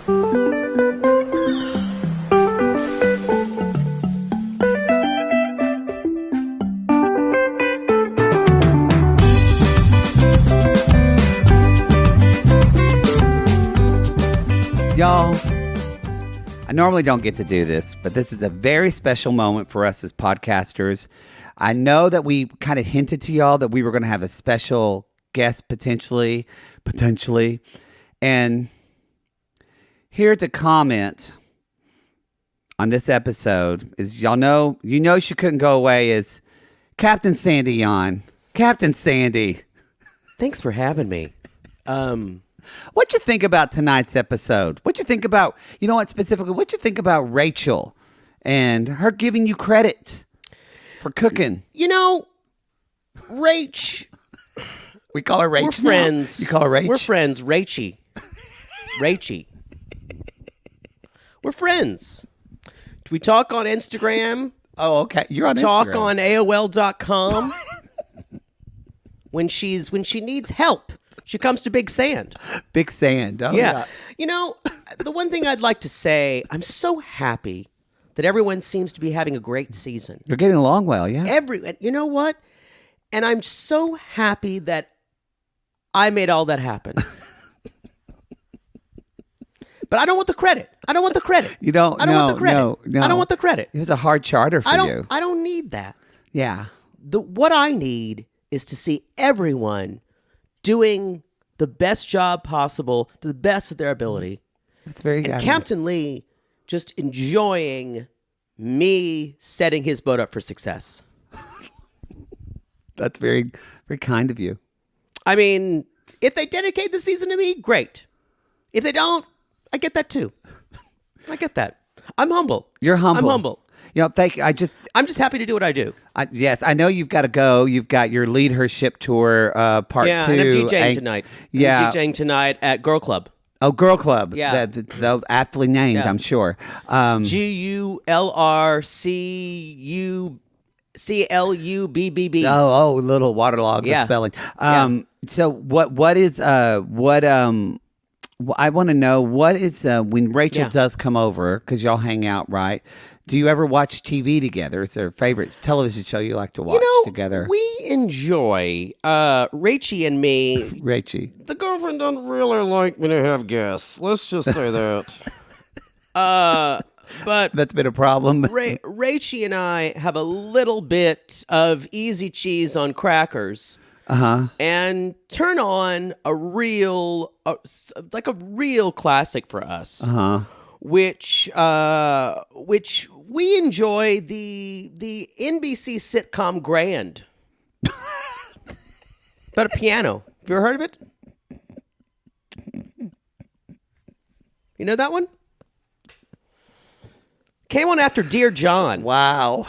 Y'all, I normally don't get to do this, but this is a very special moment for us as podcasters. I know that we kind of hinted to y'all that we were going to have a special guest potentially, and here to comment on this episode is you know she couldn't go away is Captain Sandy Yon. Captain Sandy. Thanks for having me. What'd you think about tonight's episode? What'd you think about, specifically, what'd you think about Rachel and her giving you credit for cooking? Rach. We call her Rach. We're friends. You call her Rach? We're friends. Rachy. We're friends. We talk on Instagram. Oh, okay. You're on talk Instagram. On AOL.com. when she needs help. She comes to Big Sand. Big Sand. Oh, yeah. The one thing I'd like to say, I'm so happy that everyone seems to be having a great season. You're getting along well, yeah. You know what? And I'm so happy that I made all that happen. But I don't want the credit. You don't? I don't want the credit. No. I don't want the credit. It was a hard charter for you. I don't need that. Yeah. What I need is to see everyone doing the best job possible to the best of their ability. That's very good. And Captain Lee just enjoying me setting his boat up for success. That's very, very kind of you. I mean, if they dedicate the season to me, great. If they don't, I get that too. I get that. I'm humble. You're humble. I'm humble. Thank you. I'm just happy to do what I do. Yes, I know you've got to go. You've got your leadership tour part 2. Yeah, and I'm DJing tonight. Yeah. I'm DJing tonight at Girl Club. Oh, Girl Club. Yeah. They're aptly named, Yeah. I'm sure. GULRCUCLUBBB. Oh, little waterlogged Yeah. spelling. Yeah. So what is I want to know what is when Rachel Yeah. does come over, because y'all hang out, right? Do you ever watch TV together? Is there a favorite television show you like to watch together? We enjoy Rachie and me. Rachie. The girlfriend doesn't really like me to have guests. Let's just say that. But That's been a problem. Rachie and I have a little bit of easy cheese on crackers. And turn on a real classic for us. Which we enjoy the NBC sitcom Grand. About a piano. Have you ever heard of it? You know that one? Came on after Dear John. Wow.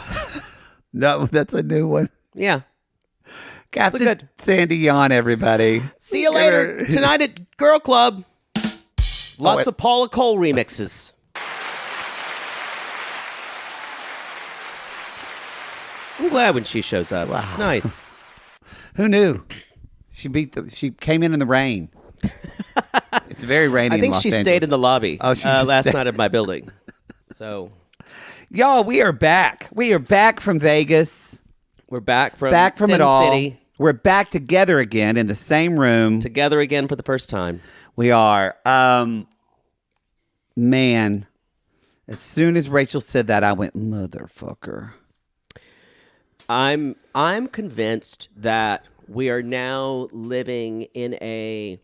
No, that's a new one. Yeah. Captain good. Sandy Yon, everybody. See you later tonight at Girl Club. Lots of Paula Cole remixes. I'm glad when she shows up. Wow. It's nice. Who knew? She came in the rain. It's very rainy. I think in Los she Angeles. stayed in the lobby last stayed. night of my building. So, y'all, we are back. We are back from Vegas. We're back from Sin it all. City. We're back together again in the same room. Together again for the first time. We are. Man, as soon as Rachel said that, I went, motherfucker. I'm convinced that we are now living in a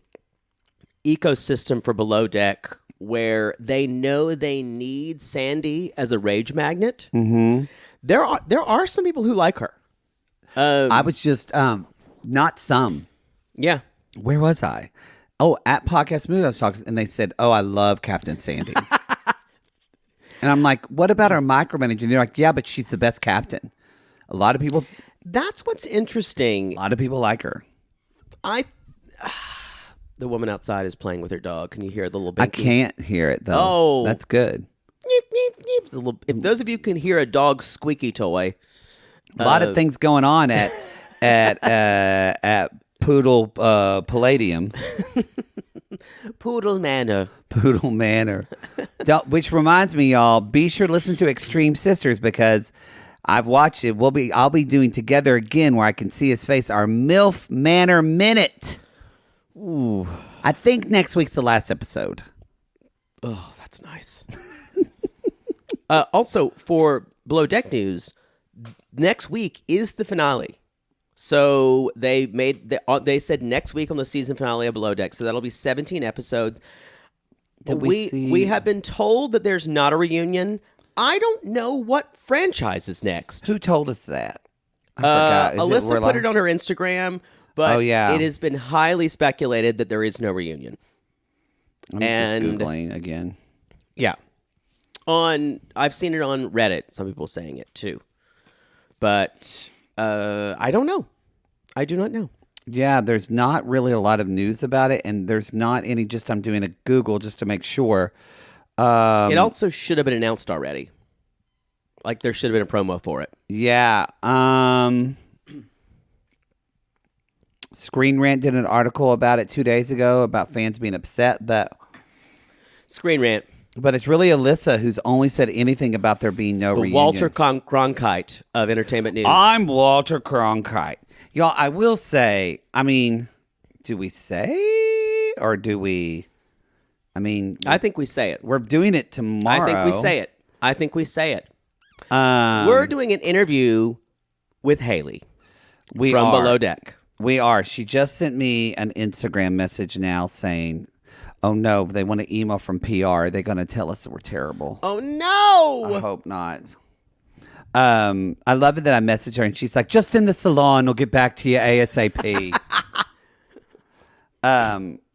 ecosystem for Below Deck where they know they need Sandy as a rage magnet. Mm-hmm. There are some people who like her. I was just not some. Yeah. Where was I? Oh, at Podcast Movie I was talking, and they said, "Oh, I love Captain Sandy." And I'm like, "What about our micromanager?" And they're like, "Yeah, but she's the best captain." A lot of people. That's what's interesting. A lot of people like her. The woman outside is playing with her dog. Can you hear the little binky? I can't hear it though. Oh, that's good. If those of you can hear a dog's squeaky toy, a lot of things going on at Poodle Palladium. Poodle Manor. Poodle Manor. Which reminds me, y'all, be sure to listen to Extreme Sisters because I've watched it. I'll be doing Together Again where I can see his face, our MILF Manor Minute. Ooh. I think next week's the last episode. Oh, that's nice. Also, for Below Deck News, next week is the finale. So they said next week on the season finale of Below Deck. So that'll be 17 episodes. We have been told that there's not a reunion. I don't know what franchise is next. Who told us that? I forgot. Alyssa put it on her Instagram, but yeah. It has been highly speculated that there is no reunion. I'm just Googling again. Yeah. I've seen it on Reddit. Some people saying it too. But I don't know. I do not know. Yeah, there's not really a lot of news about it, and there's not any. I'm doing a Google just to make sure. It also should have been announced already. Like there should have been a promo for it. Yeah. Screen Rant did an article about it 2 days ago about fans being upset that. Screen Rant. But it's really Alyssa who's only said anything about there being no reunion. Walter Cronkite of Entertainment News. I'm Walter Cronkite. Y'all, I will say, I mean, do we say or do we? I mean, I think we say it. We're doing it tomorrow. I think we say it. We're doing an interview with Haley from Below Deck. We are. She just sent me an Instagram message now saying, oh no, they want an email from PR. They're going to tell us that we're terrible. Oh no! I hope not. I love it that I messaged her and she's like, just in the salon, we'll get back to you ASAP.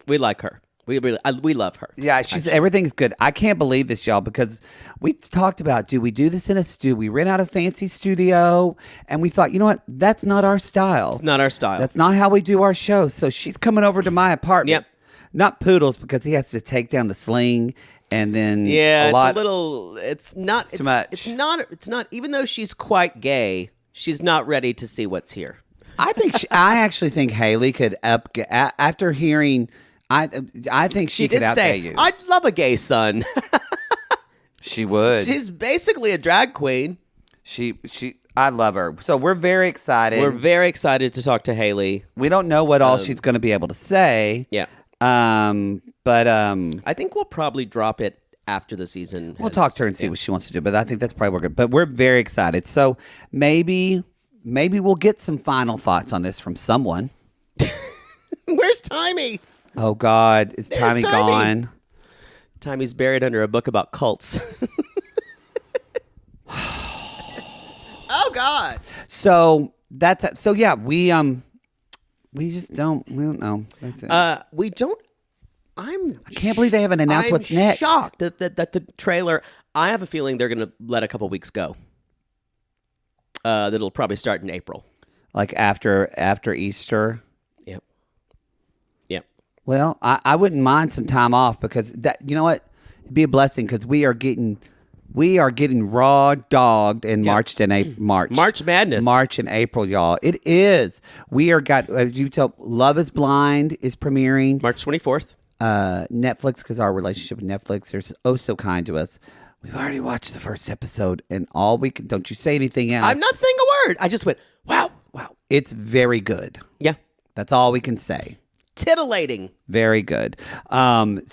We like her. We love her. Yeah, everything's good. I can't believe this, y'all, because we talked about, do we do this in a studio? We rent out a fancy studio, and we thought, you know what? That's not our style. It's not our style. That's not how we do our show. So she's coming over to my apartment. Yep. Not Poodles, because he has to take down the sling, and then it's not too much. It's not. Even though she's quite gay, she's not ready to see what's here. I actually think Haley could after hearing. I think she could outgay you. I'd love a gay son. She would. She's basically a drag queen. I love her. So we're very excited. We're very excited to talk to Haley. We don't know what all she's going to be able to say. Yeah. But I think we'll probably drop it after the season. We'll talk to her and see what she wants to do. But I think that's probably good. But we're very excited. So maybe we'll get some final thoughts on this from someone. Where's Timey? Oh, God. Is Timey gone? Timey's buried under a book about cults. Oh, God. So yeah, we just don't know. That's it. We don't. I can't believe they haven't announced what's next. I'm shocked that the trailer. I have a feeling they're going to let a couple weeks go. That'll probably start in April. Like after Easter. Yep. Well, I wouldn't mind some time off because that, you know what, it'd be a blessing because we are getting raw dogged in March Madness. March and April, y'all. It is. We are as you tell, Love Is Blind is premiering March 24th. Netflix, because our relationship with Netflix, they're so kind to us. We've already watched the first episode, and all we can, don't you say anything else. I'm not saying a word. I just went, wow. It's very good. Yeah. That's all we can say. Titillating. Very good. But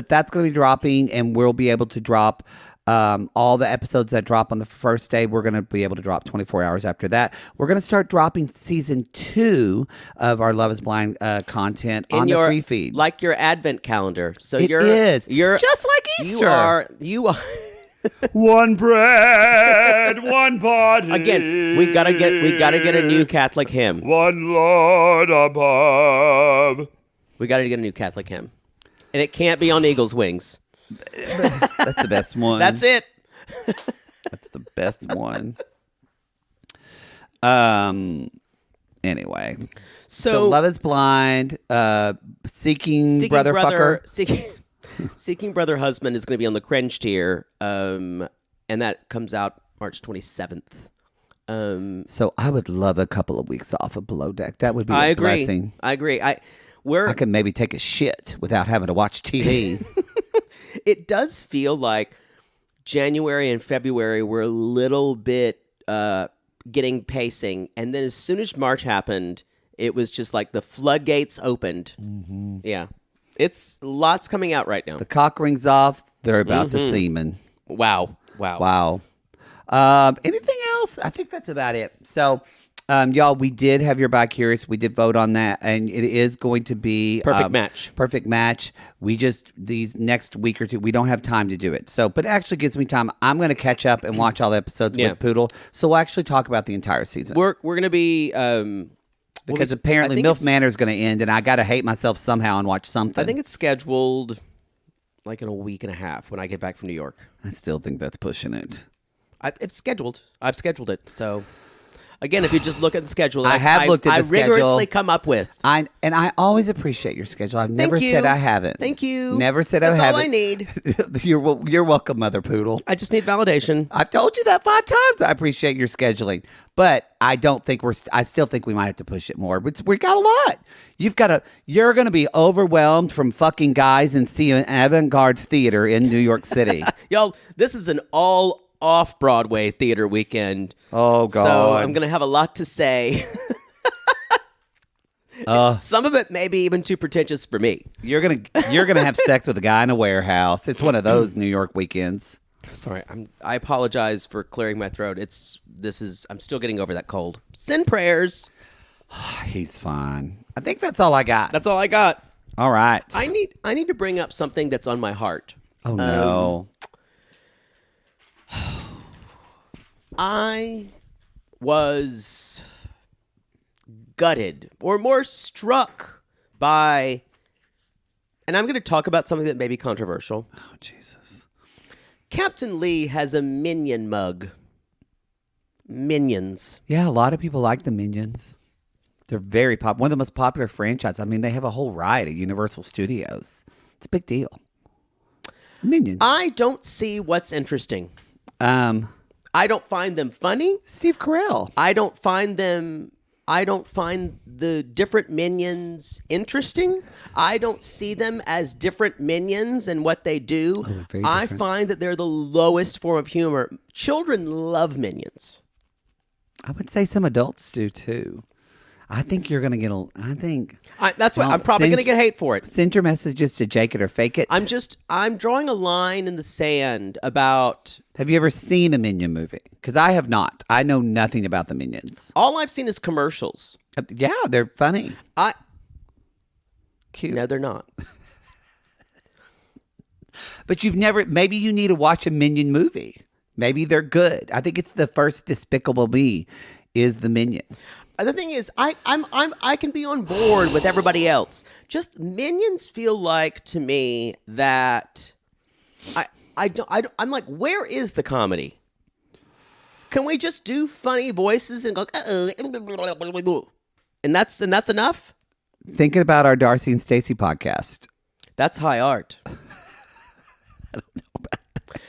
that's going to be dropping, and we'll be able to drop all the episodes that drop on the first day. We're going to be able to drop 24 hours after that. We're going to start dropping season 2 of our Love Is Blind content on the free feed, like your Advent calendar. So you're just like Easter. You are. One bread, one body. Again, we gotta get a new Catholic hymn. One Lord above. We gotta get a new Catholic hymn, and it can't be on eagle's wings. That's the best one. That's it. That's the best one. Anyway, so Love Is Blind, Seeking Brother Fucker. Seeking Brother Husband is going to be on the cringe tier, and that comes out March 27th. So I would love a couple of weeks off of Below Deck. That would be a blessing. I agree. I could maybe take a shit without having to watch TV. it does feel like January and February were a little bit getting pacing, and then as soon as March happened, it was just like the floodgates opened. Mm-hmm. Yeah. It's lots coming out right now. The cock rings off. They're about to semen. Wow. Anything else? I think that's about it. So, y'all, we did have your bi-curious. We did vote on that, and it is going to be Perfect match. Perfect match. We just, these next week or two, we don't have time to do it. So, but it actually gives me time. I'm going to catch up and watch all the episodes with Poodle. So we'll actually talk about the entire season. We're going to be... because apparently MILF Manor is going to end, and I got to hate myself somehow and watch something. I think it's scheduled like in a week and a half when I get back from New York. I still think that's pushing it. It's scheduled. I've scheduled it. So, again, if you just look at the schedule, I have looked at the schedule. I rigorously come up with. And I always appreciate your schedule. I've never said I haven't. Thank you. Never said I haven't. That's all I need. You're welcome, Mother Poodle. I just need validation. I've told you that 5 times. I appreciate your scheduling, but I don't think I still think we might have to push it more. But we got a lot. You're going to be overwhelmed from fucking guys and see an avant-garde theater in New York City. Y'all, this is an all off-Broadway theater weekend. Oh, God. So I'm going to have a lot to say. Some of it may be even too pretentious for me. You're gonna have sex with a guy in a warehouse. It's one of those New York weekends. Sorry, I apologize for clearing my throat. I'm still getting over that cold. Send prayers. He's fine. I think that's all I got. That's all I got. All right. I need to bring up something that's on my heart. Oh no. I was gutted, or more struck by, and I'm going to talk about something that may be controversial. Oh, Jesus. Captain Lee has a Minion mug. Minions. Yeah, a lot of people like the Minions. They're very popular. One of the most popular franchises. I mean, they have a whole ride at Universal Studios. It's a big deal. Minions. I don't see what's interesting. I don't find them funny. Steve Carell. I don't find the different minions interesting. I don't see them as different minions and what they do. I find that they're the lowest form of humor. Children love Minions. I would say some adults do too. I think you're going to get that's what I'm probably going to get hate for it. Send your messages to Jake It or Fake It. I'm drawing a line in the sand about. Have you ever seen a Minion movie? Because I have not. I know nothing about the Minions. All I've seen is commercials. Yeah, they're funny. Cute. No, they're not. But maybe you need to watch a Minion movie. Maybe they're good. I think it's the first Despicable Me is the Minion. The thing is, I can be on board with everybody else. Just Minions feel like to me that I'm like, where is the comedy? Can we just do funny voices and go, and that's enough? Thinking about our Darcy and Stacey podcast. That's high art. I don't know about that.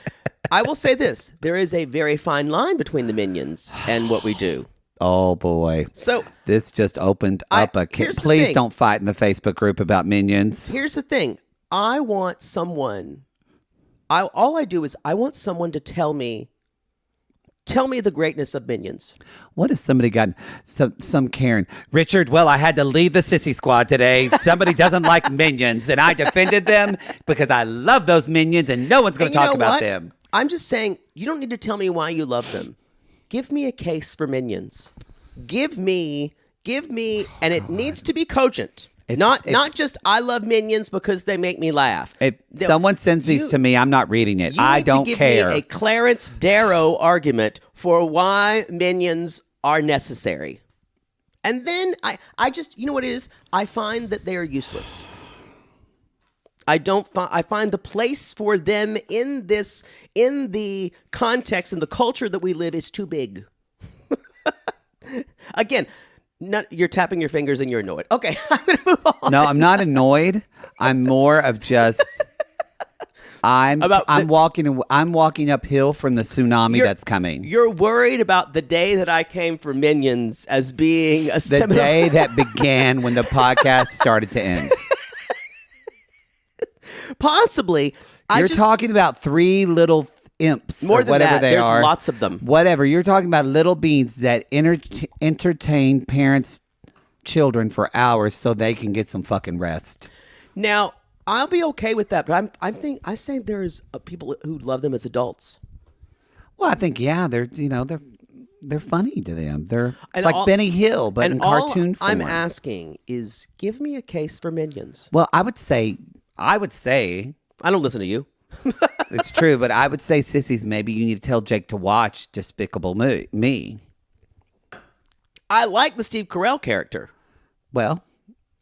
I will say this: there is a very fine line between the Minions and what we do. Oh boy! So this just opened up a can. Please don't fight in the Facebook group about Minions. Here's the thing: I want someone. All I do is I want someone to tell me the greatness of Minions. What if somebody got some Karen? Richard, well, I had to leave the sissy squad today. Somebody doesn't like Minions, and I defended them because I love those Minions, and no one's going to talk about them. I'm just saying, you don't need to tell me why you love them. Give me a case for Minions. Give me, and it needs to be cogent. Not just I love Minions because they make me laugh. If someone sends these to me, I'm not reading it. I don't care. You need to give me a Clarence Darrow argument for why Minions are necessary. And then I just, you know what it is? I find that they are useless. I find the place for them in the context and the culture that we live is too big. Again, you're tapping your fingers and you're annoyed. Okay, I'm going to move on. No, I'm not annoyed. I'm more of just I'm walking uphill from the tsunami that's coming. You're worried about the day that I came for Minions as being a the day that began when the podcast started to end. Possibly. You're talking about three little imps, More or than whatever that, they there's are. lots of them. Whatever. You're talking about little beings that entertain parents' children for hours so they can get some fucking rest. Now, I'll be okay with that, but I say there's people who love them as adults. Well, I think they're funny to them. It's And like Benny Hill, but in cartoon form. I'm asking is, give me a case for Minions. Well, I would say I don't listen to you. it's true, but I would say, sissies, maybe you need to tell Jake to watch Despicable Me. I like the Steve Carell character. Well,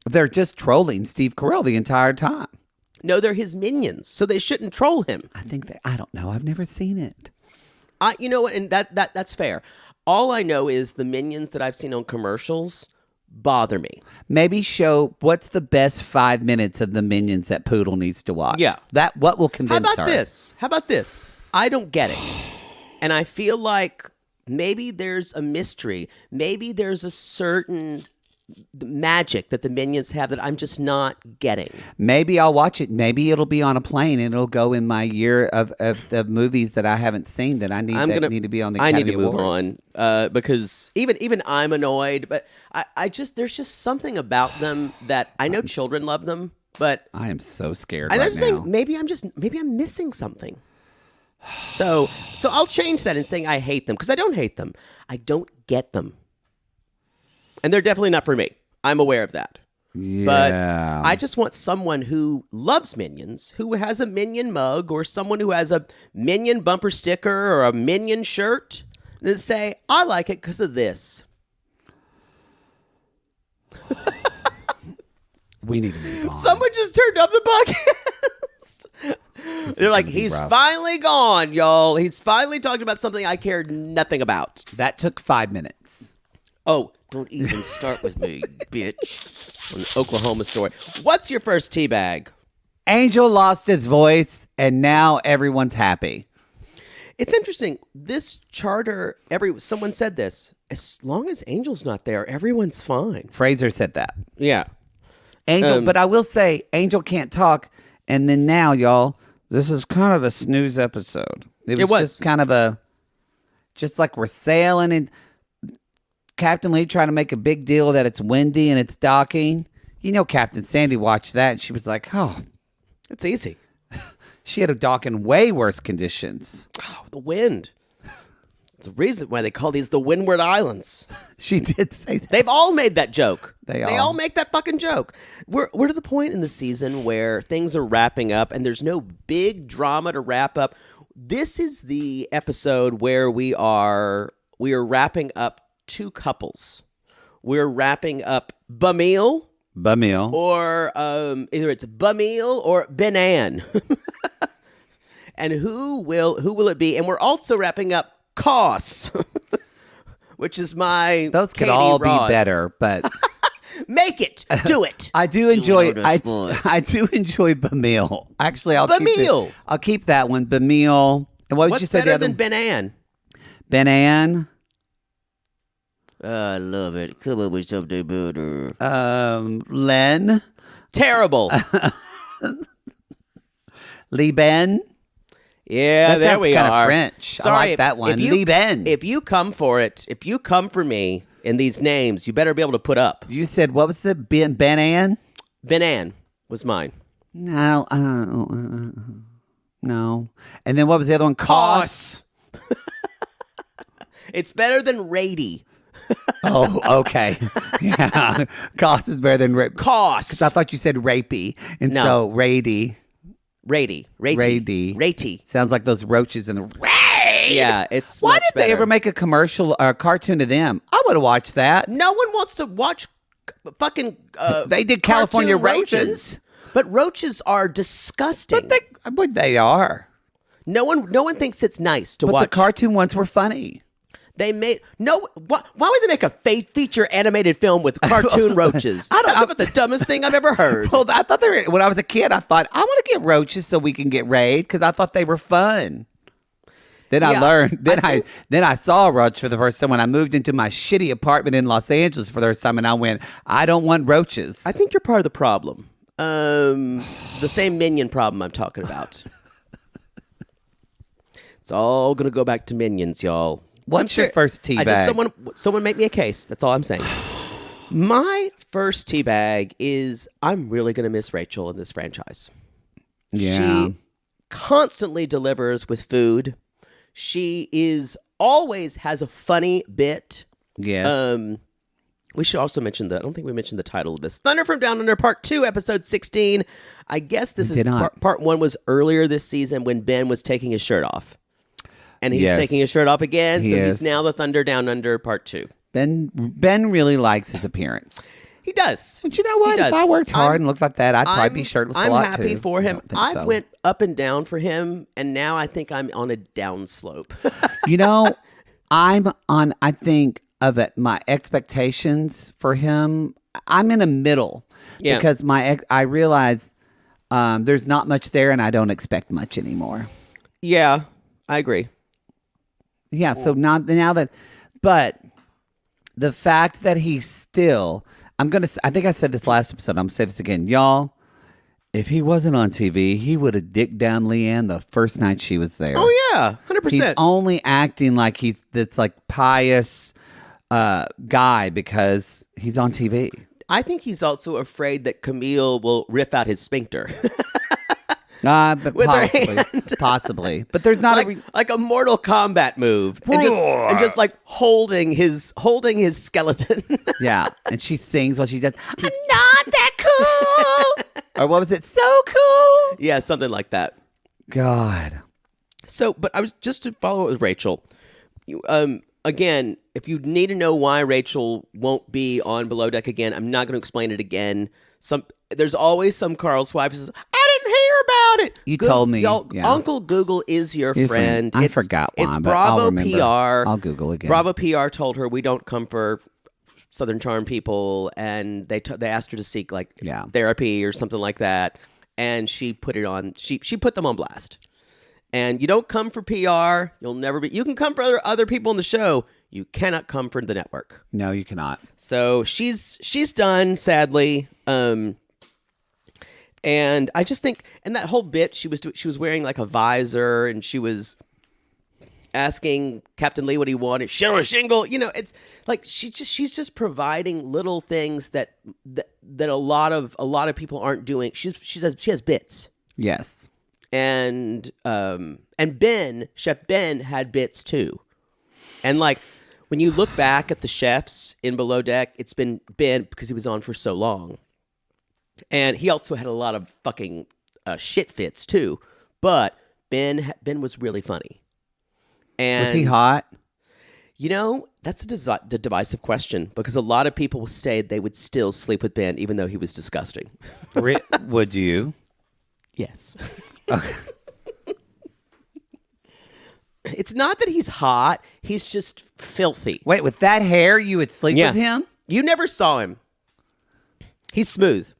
they're just trolling Steve Carell the entire time. No, they're his minions, so they shouldn't troll him. I don't know. I've never seen it. You know what? And that's fair. All I know is the minions that I've seen on commercials bother me. Maybe show what's the best 5 minutes of the Minions that Poodle needs to watch. Yeah. What will convince her. How about this? I don't get it. And I feel like maybe there's a mystery. Maybe there's a certain magic that the Minions have that I'm just not getting. Maybe I'll watch it. Maybe it'll be on a plane and it'll go in my year of the movies that I haven't seen that I need need to be on the Academy I need to move Awards. on because even I'm annoyed, but I just there's just something about them that I know children love them, but I am so scared I right just now. think maybe I'm missing something. So I'll change that and saying I hate them because I don't hate them. I don't get them. And they're definitely not for me. I'm aware of that. Yeah. But I just want someone who loves Minions, who has a Minion mug, or someone who has a Minion bumper sticker or a Minion shirt, and say, I like it because of this. We need to move on. Someone just turned up the podcast. They're like, he's finally gone, y'all. He's finally talked about something I cared nothing about. That took 5 minutes. Oh, don't even start with me, bitch. An Oklahoma story. What's your first teabag? Angel lost his voice, and now everyone's happy. It's interesting. This charter, someone said this. As long as Angel's not there, everyone's fine. Fraser said that. Yeah. Angel, but I will say, Angel can't talk. And then now, y'all, this is kind of a snooze episode. It was just kind of just like we're sailing and Captain Lee trying to make a big deal that it's windy and it's docking. You know, Captain Sandy watched that and she was like, oh. It's easy. She had to dock in way worse conditions. Oh, the wind. It's the reason why they call these the Windward Islands. She did say that. They've all made that joke. They all make that fucking joke. We're to the point in the season where things are wrapping up and there's no big drama to wrap up. This is the episode where we are wrapping up two couples. We're wrapping up Bamil. Or either it's Bamil or Benan. And who will it be? And we're also wrapping up Koss, which is my Those could Katie all Ross. be better, but Make it. Do it. I do enjoy I do enjoy Bamil. Actually, I'll keep that one. Bamil. And what would What's you say better the other than Benan? Benan? I love it. Come up with something better. Len? Terrible. Liben? Yeah, That there sounds we kinda are. French. I Sorry, like that one. Liben. If you come for it, if you come for me in these names, you better be able to put up. You said, what was it? Benan? Benan was mine. No. No. And then what was the other one? Koss? It's better than Rady. Oh, okay. Yeah. Koss is better than rape. Koss. Because I thought you said rapey. And No. so Rady. Rady. Sounds like those roaches in the raid. Yeah, it's Why much did they better. ever make a commercial or a cartoon of them? I would have watched that. No one wants to watch fucking They did California cartoon roaches. But roaches are disgusting. But they are. No one thinks it's nice to But watch. the cartoon ones were funny. They made why would they make a feature animated film with cartoon roaches? That's about the dumbest thing I've ever heard. Well, I thought when I was a kid, I thought, I want to get roaches so we can get raid because I thought they were fun. Then I learned. Then I saw a roach for the first time when I moved into my shitty apartment in Los Angeles for the first time, and I went, I don't want roaches. I think you're part of the problem. The same minion problem I'm talking about. It's all gonna go back to Minions, y'all. What's your first tea I just bag? someone make me a case. That's all I'm saying. My first tea bag is I'm really gonna miss Rachel in this franchise. Yeah. She constantly delivers with food. She always has a funny bit. Yes. We should also mention I don't think we mentioned the title of this. Thunder from Down Under Part 2, Episode 16. I guess this is part 1 was earlier this season when Ben was taking his shirt off. And he's taking his shirt off again, so he's now the Thunder Down Under Part 2. Ben really likes his appearance. He does. But you know what? If I worked hard and looked like that, I'd probably be shirtless a lot too. I'm happy for him. I've went up and down for him, and now I think I'm on a down slope. You know, I'm on, I think, of it, my expectations for him. I'm in the middle because I realize there's not much there, and I don't expect much anymore. Yeah, I agree. Yeah, so now that, but the fact that he's still, I think I said this last episode, I'm going to say this again. Y'all, if he wasn't on TV, he would have dicked down Leanne the first night she was there. Oh, yeah, 100%. He's only acting like he's this like pious guy because he's on TV. I think he's also afraid that Camille will rip out his sphincter. But With her hand. possibly. But there's not like a Mortal Kombat move, and just like holding his skeleton. Yeah, and she sings while she does. I'm not that cool. Or what was it? So cool. Yeah, something like that. God. So, but I was just to follow it with Rachel. Again, if you need to know why Rachel won't be on Below Deck again, I'm not going to explain it again. There's always some Carl Swipe who says, I didn't hear about it. You told me. Y'all, yeah. Uncle Google is your friend. I forgot why, It's but I'll Bravo remember. PR. I'll Google again. Bravo PR told her we don't come for Southern Charm people, and they asked her to seek like therapy or something like that, and she put it on. She put them on blast. And you don't come for PR. You'll never be. You can come for other people on the show. You cannot come for the network. No, you cannot. So she's done, sadly. And I just think, and that whole bit, she was wearing like a visor, and she was asking Captain Lee what he wanted. Shit on a shingle. You know, it's like she's just providing little things that a lot of people aren't doing. She has bits. Yes. And Chef Ben had bits too. And like when you look back at the chefs in Below Deck, it's been Ben because he was on for so long. And he also had a lot of fucking shit fits too. But Ben was really funny. And was he hot? You know, that's the divisive question because a lot of people say they would still sleep with Ben even though he was disgusting. Would you? Yes. Okay. It's not that he's hot. He's just filthy. Wait, with that hair, you would sleep with him? You never saw him. He's smooth.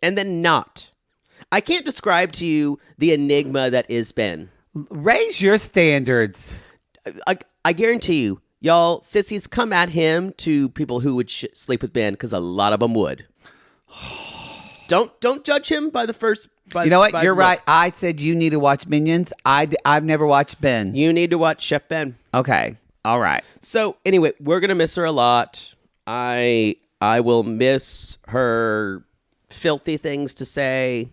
And then not. I can't describe to you the enigma that is Ben. Raise your standards. I guarantee you, y'all, sissies, come at him to people who would sleep with Ben because a lot of them would. Don't judge him by the first... You know what? You're right. I said you need to watch Minions. I've never watched Ben. You need to watch Chef Ben. Okay. All right. So anyway, we're gonna miss her a lot. I will miss her filthy things to say.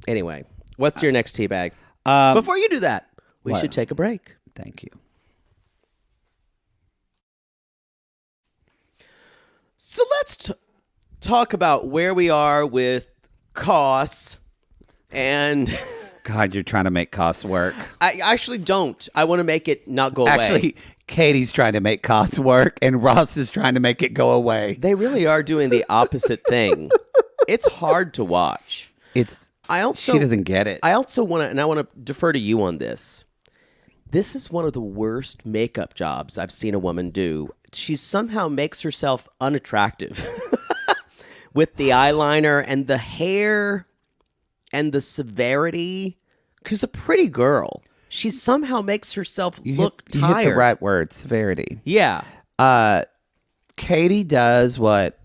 Anyway, what's your next tea bag? Before you do that, we should take a break. Thank you. So let's talk about where we are with costs. And God, you're trying to make costs work. I actually don't. I want to make it not go away. Actually, Katie's trying to make costs work, and Ross is trying to make it go away. They really are doing the opposite thing. It's hard to watch. She doesn't get it. I also want to, and I want to defer to you on this. This is one of the worst makeup jobs I've seen a woman do. She somehow makes herself unattractive with the eyeliner and the hair. And the severity, because a pretty girl, she somehow makes herself look tired. You hit the right word, severity. Yeah. Katie does what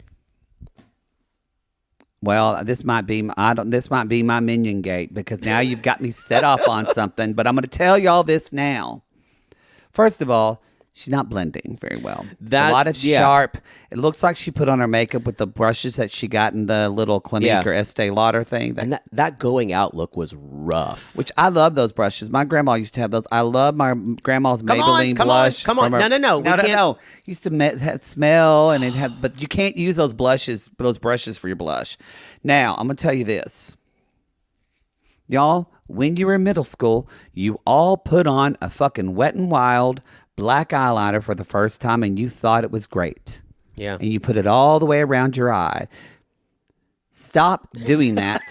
Well, this might be this might be my minion gate because now you've got me set off on something. But I'm going to tell y'all this now. First of all, she's not blending very well. A lot of sharp. It looks like she put on her makeup with the brushes that she got in the little Clinique or Estee Lauder thing. And that going out look was rough. Which I love those brushes. My grandma used to have those. I love my grandma's Maybelline blush. Come on. No. Used to have smell and it had, but you can't use those brushes for your blush. Now, I'm going to tell you this. Y'all, when you were in middle school, you all put on a fucking Wet n Wild black eyeliner for the first time and you thought it was great. Yeah. And you put it all the way around your eye. Stop doing that.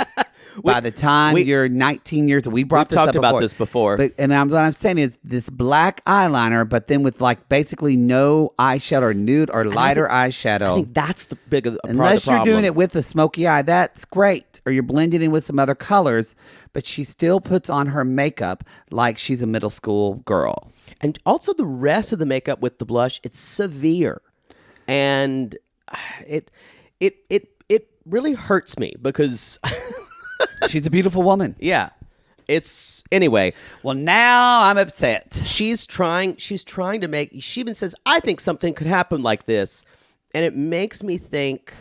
By the time you're 19 years old, we've talked about this before. But, what I'm saying is this black eyeliner, but then with like basically no eyeshadow or nude or lighter eyeshadow. I think that's the big part of the problem. Unless you're doing it with a smoky eye, that's great. Or you're blending in with some other colors, but she still puts on her makeup like she's a middle school girl. And also the rest of the makeup with the blush, it's severe. And it really hurts me because she's a beautiful woman. Yeah. It's anyway. Well, now I'm upset. She's trying to make, she even says, I think something could happen like this. And it makes me think,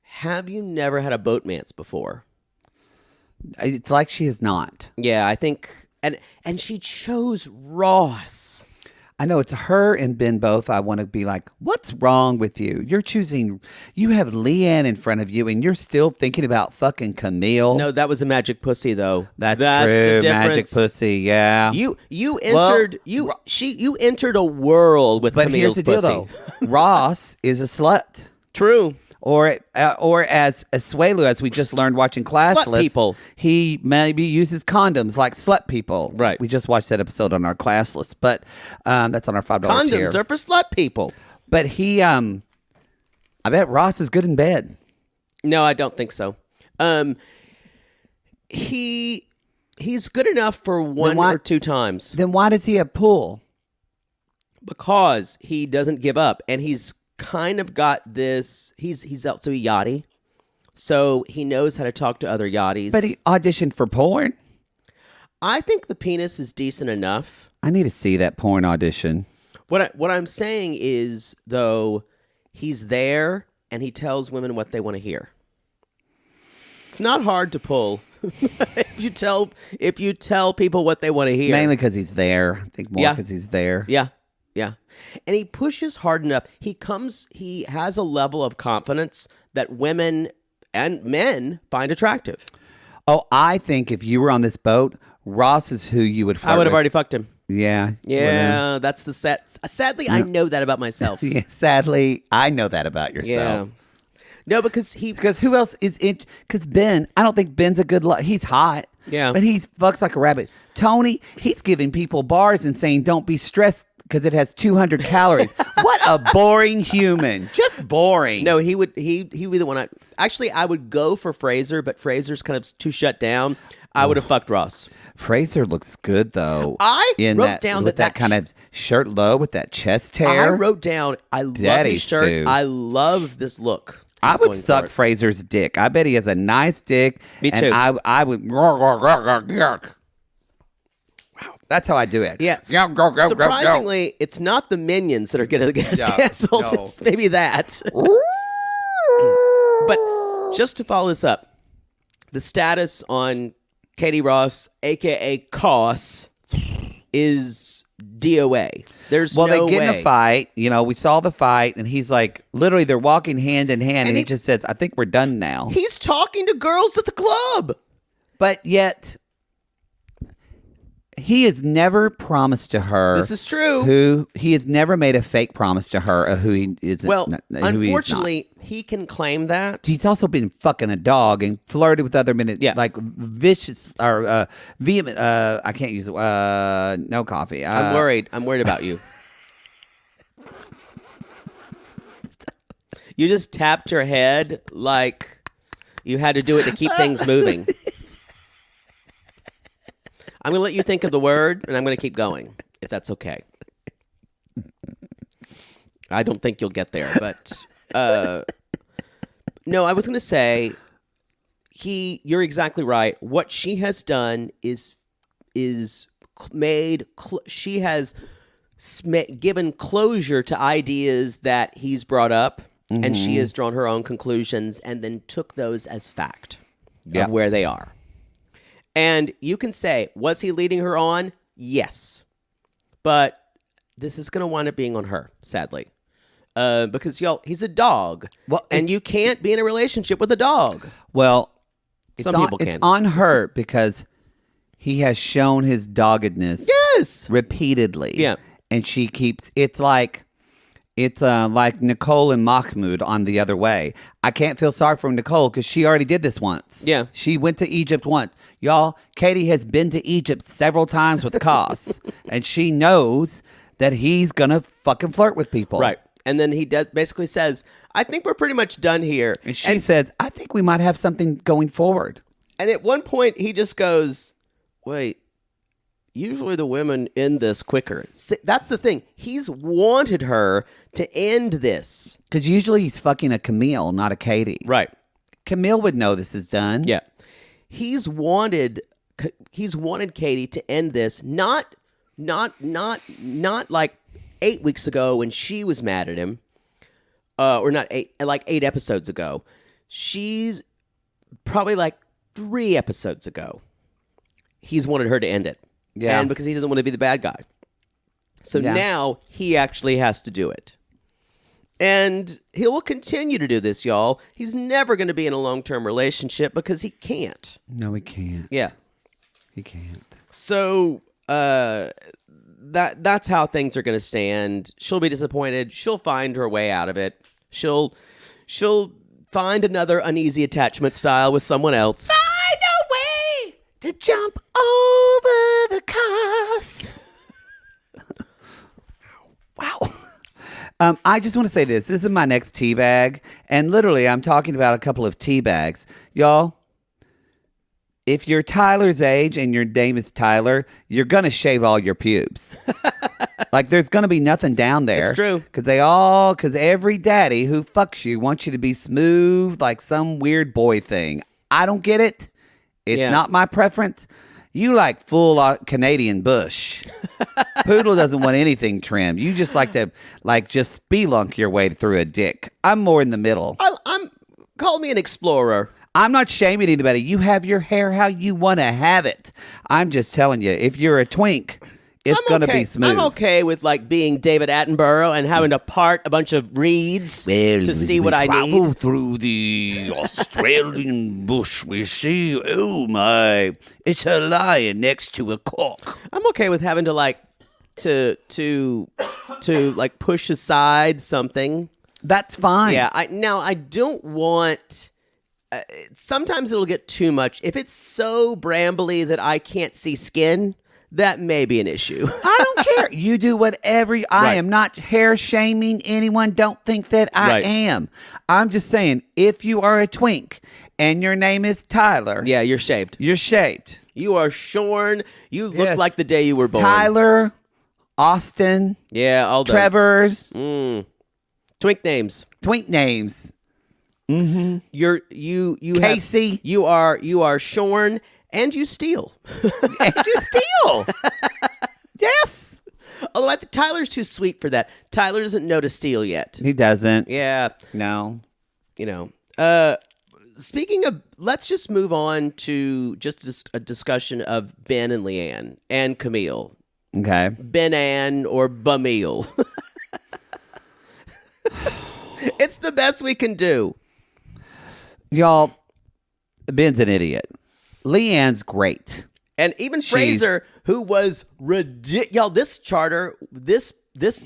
have you never had a boatmance before? It's like she has not. Yeah, I think, and she chose Ross. I know it's her and Ben both. I want to be like, what's wrong with you? You have Leanne in front of you and you're still thinking about fucking Camille. No, that was a magic pussy though. That's true. Magic pussy, yeah. You entered you entered a world with Camille's pussy. But here's the deal though. Ross is a slut. True. Or as Asuelu, as we just learned watching Classless, slut people. He maybe uses condoms like slut people. Right. We just watched that episode on our Classless, but that's on our $5 tier. Condoms are for slut people. But he, I bet Ross is good in bed. No, I don't think so. He's good enough for one or two times. Then why does he have pull? Because he doesn't give up, and he's kind of got this. He's also a yachty, so he knows how to talk to other yachties. But he auditioned for porn. I think the penis is decent enough. I need to see that porn audition. What I'm saying is, though, he's there and he tells women what they want to hear. It's not hard to pull if you tell people what they want to hear. Mainly because he's there. I think more because he's there. Yeah. And he pushes hard enough. He has a level of confidence that women and men find attractive. Oh, I think if you were on this boat, Ross is who you would flirt I would have with. Already fucked him. Yeah. Yeah, that's the sadly, I know that about myself. Yeah, sadly, I know that about yourself. Yeah. No, because who else is in? Because Ben, I don't think Ben's a good he's hot. Yeah. But he fucks like a rabbit. Tony, he's giving people bars and saying, don't be stressed because it has 200 calories. What a boring human. Just boring. No, he would be the one. I would go for Fraser, but Fraser's kind of too shut down. I would have fucked Ross. Fraser looks good though. I wrote down that kind of shirt low with that chest hair. I wrote down, I love his shirt. Stew. I love this look. I would suck Fraser's dick. I bet he has a nice dick. Me too. And I would. Wow, that's how I do it. Yes. Surprisingly, it's not the minions that are going to get canceled. No. It's maybe that. But just to follow this up, the status on Katie Ross, a.k.a. Koss, is DOA. There's no way. Well, they get in a fight. You know, we saw the fight, and he's like, literally, they're walking hand in hand, and he just says, I think we're done now. He's talking to girls at the club. But yet, he has never promised to her. This is true. He has never made a fake promise to her of who he is. Well, unfortunately, he can claim that. He's also been fucking a dog and flirted with other men. Yeah. Like vicious or vehement. I can't use it. No coffee. I'm worried. I'm worried about you. You just tapped your head like you had to do it to keep things moving. I'm going to let you think of the word, and I'm going to keep going, if that's okay. I don't think you'll get there, but No, I was going to say you're exactly right. What she has done is she has given closure to ideas that he's brought up, and she has drawn her own conclusions and then took those as fact of where they are. And you can say, was he leading her on? Yes. But this is going to wind up being on her, sadly. Because, y'all, he's a dog. Well, and you can't be in a relationship with a dog. Well, Some people can. It's on her because he has shown his doggedness repeatedly. Yeah. And she keeps, it's like Nicole and Mahmoud on The Other Way. I can't feel sorry for Nicole because she already did this once. Yeah. She went to Egypt once. Y'all, Katie has been to Egypt several times with Koss. And she knows that he's going to fucking flirt with people. Right. And then he basically says, I think we're pretty much done here. And she says, I think we might have something going forward. And at one point, he just goes, wait, usually the women end this quicker. That's the thing. He's wanted her to end this. Because usually he's fucking a Camille, not a Katie. Right. Camille would know this is done. Yeah. He's wanted Katie to end this, not like 8 weeks ago when she was mad at him, or not 8, like 8 episodes ago. She's probably like 3 episodes ago. He's wanted her to end it. Yeah. And because he doesn't want to be the bad guy. So now he actually has to do it. And he will continue to do this, y'all. He's never going to be in a long-term relationship because he can't. No, he can't. Yeah. He can't. So that's how things are going to stand. She'll be disappointed. She'll find her way out of it. She'll find another uneasy attachment style with someone else. Find a way to jump over the cars. Wow. I just want to say this. This is my next tea bag. And literally, I'm talking about a couple of tea bags. Y'all, if you're Tyler's age and your name is Tyler, you're going to shave all your pubes. Like, there's going to be nothing down there. It's true. Because every daddy who fucks you wants you to be smooth like some weird boy thing. I don't get it. It's not my preference. You like full Canadian bush. Poodle doesn't want anything trimmed. You just like to just spelunk your way through a dick. I'm more in the middle. Call me an explorer. I'm not shaming anybody. You have your hair how you want to have it. I'm just telling you, if you're a twink, it's going to be smooth. I'm okay with being David Attenborough and having to part a bunch of reeds to see what I need. Through the Australian bush, we see, oh my, it's a lion next to a cock. I'm okay with having to push aside something. That's fine. Yeah. I don't want. Sometimes it'll get too much. If it's so brambly that I can't see skin, that may be an issue. I don't care. You do whatever. I am not hair shaming anyone. Don't think that I am. I'm just saying, if you are a twink and your name is Tyler. Yeah, you're shaved. You're shaved. You are shorn. You look like the day you were born. Tyler, Austin. Yeah, all those. Trevor's. Twink names. Twink names. Mm-hmm. You Casey. You are shorn. And you steal. And you steal. Yes. Although I think Tyler's too sweet for that. Tyler doesn't know to steal yet. He doesn't. Yeah. No. Speaking of, let's just move on to just a discussion of Ben and Leanne and Camille. Okay. Ben-Ann or Bamille. It's the best we can do. Y'all, Ben's an idiot. Leanne's great. And even Fraser, who was ridiculous. Y'all, this charter, this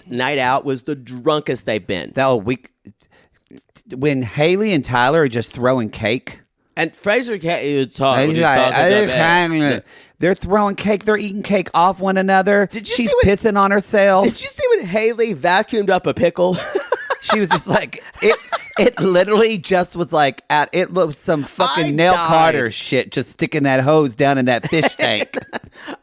night out was the drunkest they've been. When Haley and Tyler are just throwing cake. And Fraser is they're throwing cake. They're eating cake off one another. She's pissing on herself. Did you see when Haley vacuumed up a pickle? She was just like, it literally just was like, it was some fucking Nell Carter shit, just sticking that hose down in that fish tank.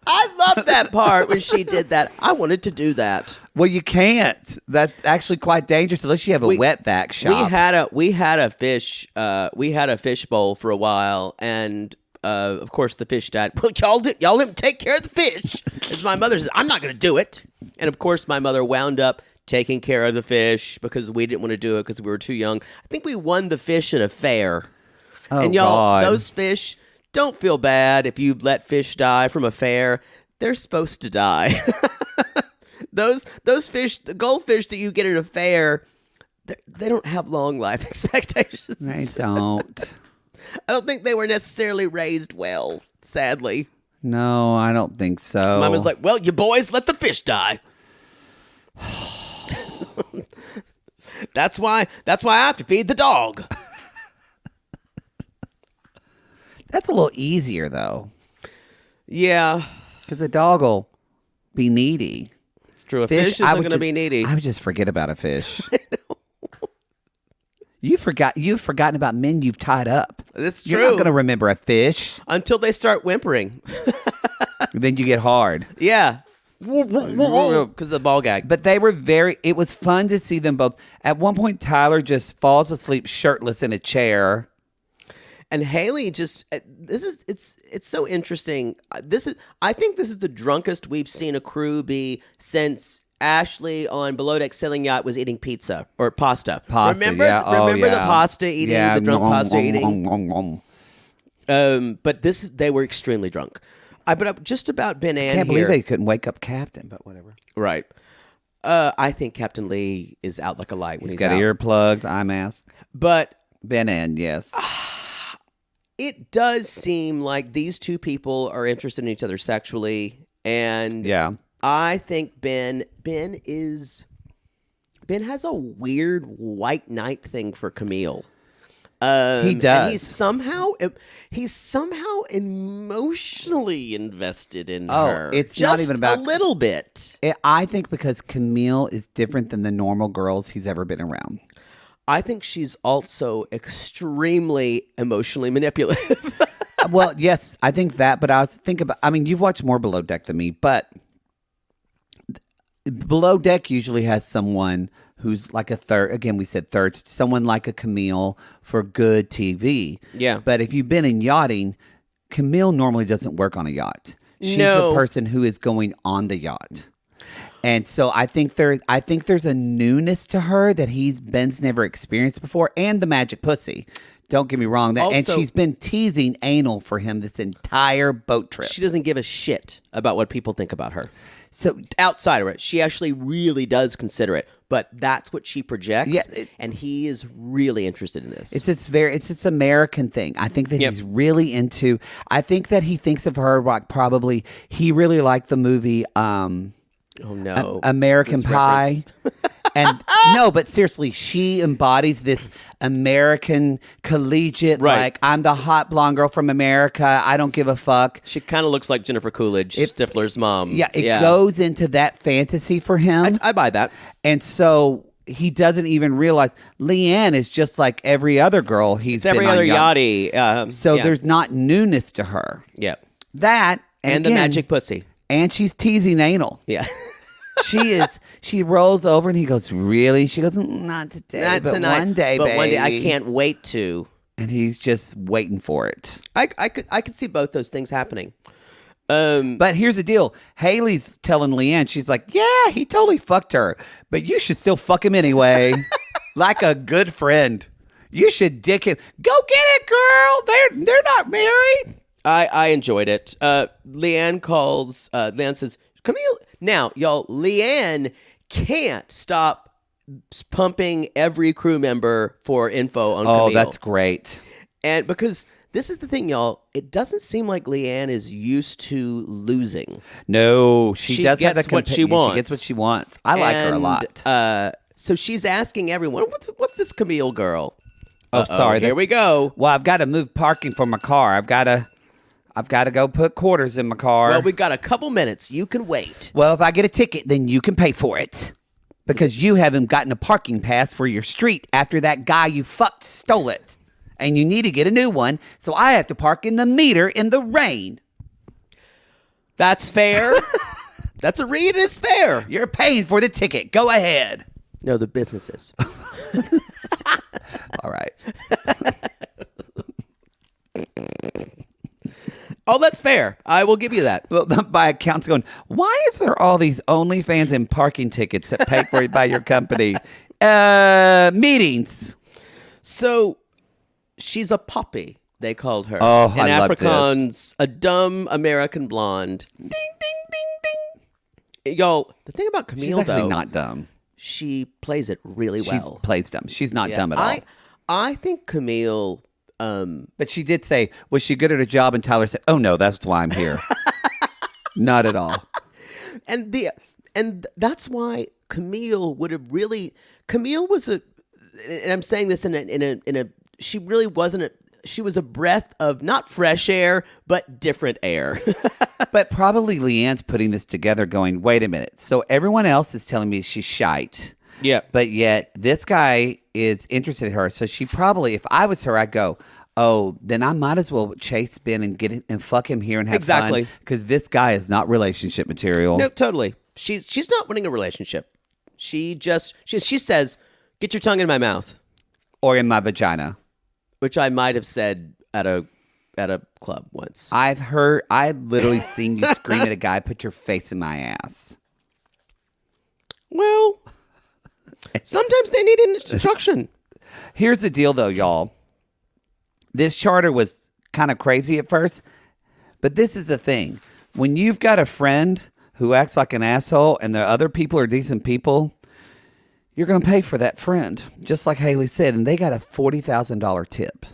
I love that part when she did that. I wanted to do that. Well, you can't. That's actually quite dangerous unless you have a wet vac shop. We had a fish bowl for a while, and of course the fish died. Well, y'all didn't take care of the fish. As my mother said, I'm not going to do it. And of course my mother wound up taking care of the fish because we didn't want to do it because we were too young. I think we won the fish at a fair. Oh, and y'all, God. those fish, don't feel bad if you let fish die from a fair. They're supposed to die. Those fish, the goldfish that you get at a fair, they don't have long life expectations. They don't. I don't think they were necessarily raised well, sadly. No, I don't think so. Mom was like, well, you boys, let the fish die. That's why I have to feed the dog. That's a little easier, though. Yeah. Because a dog will be needy. It's true. A fish isn't going to be needy. I would just forget about a fish. You've forgotten about men you've tied up. That's true. You're not going to remember a fish. Until they start whimpering. Then you get hard. Yeah. Because of the ball gag. But it was fun to see them both. At one point, Tyler just falls asleep shirtless in a chair. And Haley just, it's so interesting. I think this is the drunkest we've seen a crew be since Ashley on Below Deck Sailing Yacht was eating pizza or pasta. Remember the pasta eating, the drunk pasta eating? But they were extremely drunk. But just about Ben Ann I can't believe they couldn't wake up Captain, but whatever. Right. I think Captain Lee is out like a light when he's got out. earplugs, eye mask. But Ben Ann, yes. It does seem like these two people are interested in each other sexually, and yeah. I think Ben has a weird white knight thing for Camille. He does. And he's somehow emotionally invested in her. It's just not even about a little bit. I think because Camille is different than the normal girls he's ever been around. I think she's also extremely emotionally manipulative. Well, yes, I think that, but you've watched more Below Deck than me, but Below Deck usually has someone who's like a third, again, we said third, someone like a Camille for good TV. Yeah. But if you've been in yachting, Camille normally doesn't work on a yacht. She's the person who is going on the yacht. And so I think there's a newness to her that Ben's never experienced before, and the magic pussy. Don't get me wrong. And she's been teasing anal for him this entire boat trip. She doesn't give a shit about what people think about her. So outside of it, she actually really does consider it, but that's what she projects. Yeah, and he is really interested in this. It's this American thing. I think that he's really into. I think that he thinks of her like probably he really liked the movie. Oh no, American Pie. And no, but seriously, she embodies this American collegiate, like, I'm the hot blonde girl from America. I don't give a fuck. She kind of looks like Jennifer Coolidge, Stifler's mom. Yeah, it goes into that fantasy for him. I buy that. And so he doesn't even realize Leanne is just like every other girl he's every been other on yachty. So there's not newness to her. Yeah. That, and again, the magic pussy. And she's teasing anal. Yeah. She rolls over and he goes, really? She goes, not today, not but tonight. One day, but baby. One day, I can't wait to. And he's just waiting for it. I could see both those things happening. But here's the deal. Haley's telling Leanne, she's like, yeah, he totally fucked her, but you should still fuck him anyway. Like a good friend. You should dick him. Go get it, girl. They're not married. I enjoyed it. Leanne says, Camille. Now, y'all, Leanne can't stop pumping every crew member for info on Camille. Oh, that's great. And because this is the thing, y'all, it doesn't seem like Leanne is used to losing. No, she does gets have what she wants. She gets what she wants. I like her a lot. So she's asking everyone, what's this Camille girl? Oh, sorry. Here we go. Well, I've got to move parking for my car. I've got to go put quarters in my car. Well, we've got a couple minutes. You can wait. Well, if I get a ticket, then you can pay for it. Because you haven't gotten a parking pass for your street after that guy you fucked stole it. And you need to get a new one, so I have to park in the meter in the rain. That's fair. That's a read. It's fair. You're paying for the ticket. Go ahead. No, the businesses. All right. Oh, that's fair. I will give you that. Well, by accounts going, why is there all these OnlyFans and parking tickets that paid for by your company? Meetings. So she's a puppy, they called her. Oh, in I love Afrikaans, a dumb American blonde. Ding, ding, ding, ding. Y'all, the thing about She's Camille, actually though, not dumb. she plays it really She well. plays dumb. She's not dumb at all. I think Camille... But she did say, was she good at her job? And Tyler said, oh, no, that's why I'm here. Not at all. And that's why Camille would have really... Camille was a... And I'm saying this in a... She really wasn't a... She was a breath of not fresh air, but different air. But probably Leanne's putting this together going, wait a minute. So everyone else is telling me she's shite. Yeah. But yet this guy is interested in her. So she probably, if I was her, I'd go, oh, then I might as well chase Ben and get it and fuck him here and have Exactly. fun. Because this guy is not relationship material. No, totally. She's not wanting a relationship. She says, get your tongue in my mouth. Or in my vagina. Which I might have said at a club once. I've literally seen you scream at a guy, put your face in my ass. Well, sometimes they need instruction. Here's the deal, though, y'all. This charter was kind of crazy at first, but this is the thing. When you've got a friend who acts like an asshole and the other people are decent people, you're going to pay for that friend, just like Haley said, and they got a $40,000 tip.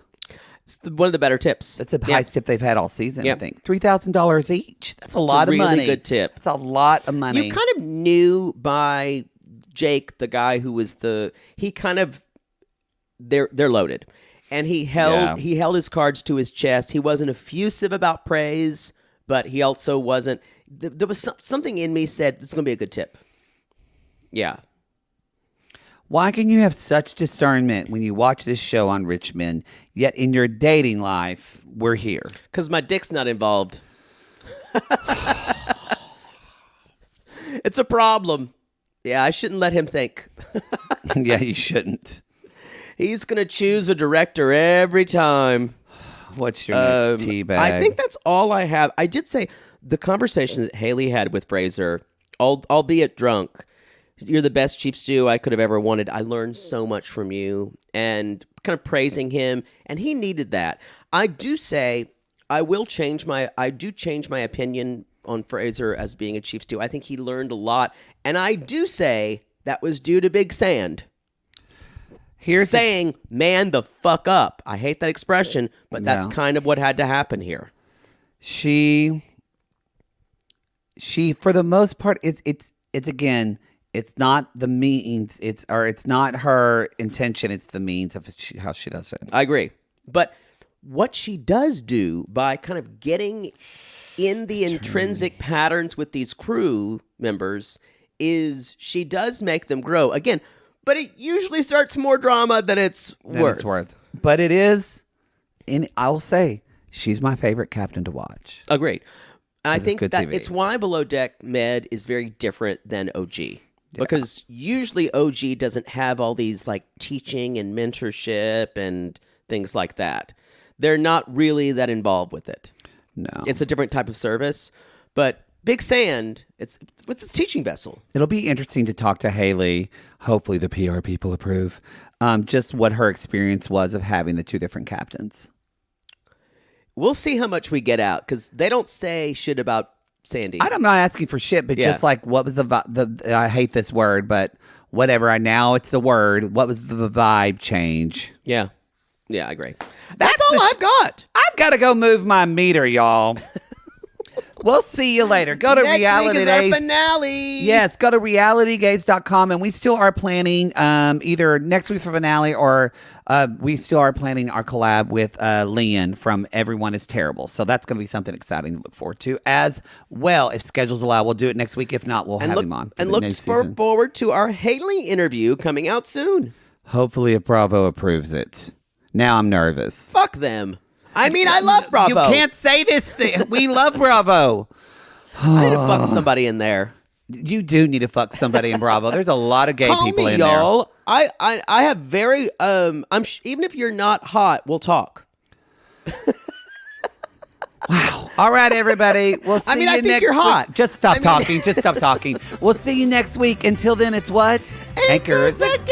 It's one of the better tips. That's the highest tip they've had all season, Yep. I think. $3,000 each. That's a lot of really money. good tip. That's a lot of money. You kind of knew by Jake, the guy who was they're loaded. And he held his cards to his chest. He wasn't effusive about praise, but he also wasn't. There was something in me said this is going to be a good tip. Yeah. Why can you have such discernment when you watch this show on rich men, yet in your dating life, we're here? Because my dick's not involved. It's a problem. Yeah, I shouldn't let him think. Yeah, you shouldn't. He's going to choose a director every time. What's your next tea bag? I think that's all I have. I did say the conversation that Haley had with Fraser, albeit drunk, you're the best chief stew I could have ever wanted. I learned so much from you, and kind of praising him, and he needed that. I do say I change my opinion on Fraser as being a chief stew. I think he learned a lot, and I do say that was due to Big Sand. Saying, man the fuck up. I hate that expression, but that's kind of what had to happen here. She for the most part, it's again, it's not the means, it's not her intention, it's the means of how she does it. I agree. But what she does do by kind of getting in the intrinsic patterns with these crew members is she does make them grow. Again, but it usually starts more drama than it's worth. But it is, I'll say, she's my favorite captain to watch. Agreed. I think that TV. it's why Below Deck Med is very different than OG. Because usually OG doesn't have all these like teaching and mentorship and things like that. They're not really that involved with it. No. It's a different type of service. But Big Sand, it's with its teaching vessel. It'll be interesting to talk to Haley. Hopefully the PR people approve. Just what her experience was of having the two different captains. We'll see how much we get out because they don't say shit about Sandy. I'm not asking for shit, but just like what was the I hate this word, but whatever. Now it's the word. What was the vibe change? Yeah, I agree. That's all I've got. I've got to go move my meter, y'all. We'll see you later. Go to Next Reality week is our Days. finale. Yes, go to realitygaze.com, and we still are planning either next week for finale or we still are planning our collab with Lian from Everyone is Terrible. So that's going to be something exciting to look forward to as well. If schedules allow, we'll do it next week. If not, we'll have him on. And look forward to our Haley interview coming out soon. Hopefully, if Bravo approves it. Now I'm nervous. Fuck them. I mean, I love Bravo. You can't say this thing. We love Bravo. I need to fuck somebody in there. You do need to fuck somebody in Bravo. There's a lot of gay Call people me, in y'all. I have very even if you're not hot, we'll talk. there. Wow. All right, everybody. We'll see you I think next you're hot. week. Just stop talking. Just stop talking. We'll see you next week. Until then, it's what? Anchors again.